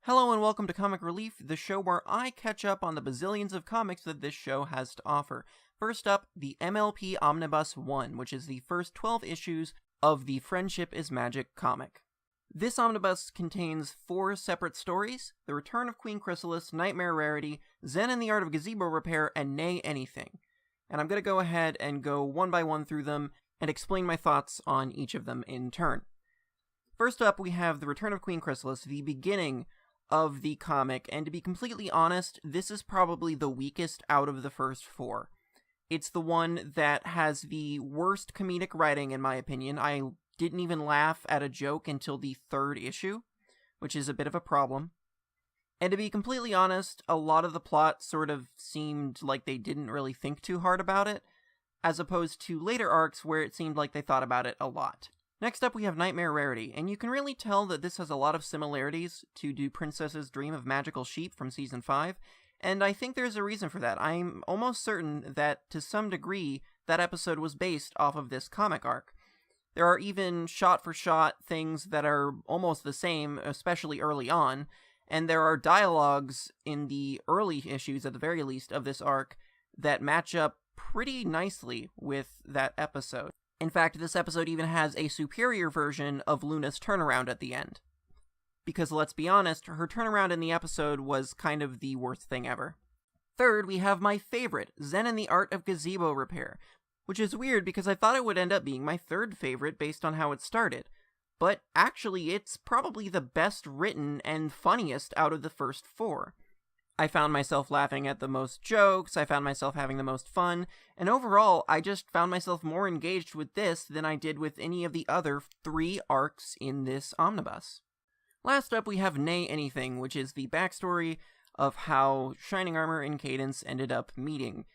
Hello and welcome to Comic Relief, the show where I catch up on the bazillions of comics that this show has to offer. First up, the MLP Omnibus 1, which is the first 12 issues of the Friendship is Magic comic. This omnibus contains 4 separate stories: The Return of Queen Chrysalis, Nightmare Rarity, Zen and the Art of Gazebo Repair, and Nay Anything. And I'm going to go ahead and go one by one through them and explain my thoughts on each of them in turn. First up, we have The Return of Queen Chrysalis, the beginning of the comic, and to be completely honest, this is probably the weakest out of the first 4. It's the one that has the worst comedic writing, in my opinion. I didn't even laugh at a joke until the 3rd issue, which is a bit of a problem. And to be completely honest, a lot of the plot sort of seemed like they didn't really think too hard about it, as opposed to later arcs where it seemed like they thought about it a lot. Next up, we have Nightmare Rarity, and you can really tell that this has a lot of similarities to Do Princesses Dream of Magical Sheep from Season 5, and I think there's a reason for that. I'm almost certain that, to some degree, that episode was based off of this comic arc. There are even shot-for-shot things that are almost the same, especially early on, and there are dialogues in the early issues, at the very least, of this arc that match up pretty nicely with that episode. In fact, this episode even has a superior version of Luna's turnaround at the end. Because let's be honest, her turnaround in the episode was kind of the worst thing ever. Third, we have my favorite, Zen and the Art of Gazebo Repair, which is weird because I thought it would end up being my 3rd favorite based on how it started. But actually, it's probably the best written and funniest out of the first 4. I found myself laughing at the most jokes, I found myself having the most fun, and overall, I just found myself more engaged with this than I did with any of the other 3 arcs in this omnibus. Last up, we have Nay Anything, which is the backstory of how Shining Armor and Cadence ended up meeting.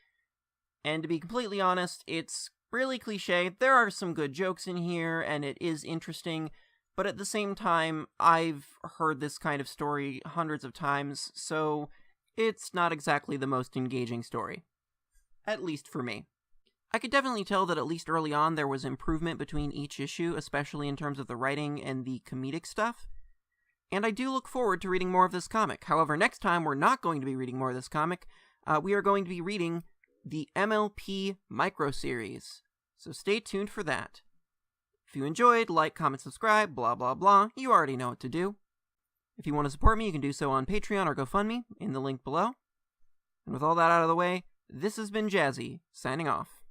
And to be completely honest, it's really cliche. There are some good jokes in here, and it is interesting, but at the same time, I've heard this kind of story hundreds of times, so it's not exactly the most engaging story. At least for me. I could definitely tell that at least early on there was improvement between each issue, especially in terms of the writing and the comedic stuff. And I do look forward to reading more of this comic. However, next time we're not going to be reading more of this comic. We are going to be reading the MLP micro-series. So stay tuned for that. If you enjoyed, like, comment, subscribe, blah blah blah. You already know what to do. If you want to support me, you can do so on Patreon or GoFundMe, in the link below. And with all that out of the way, this has been Jazzy, signing off.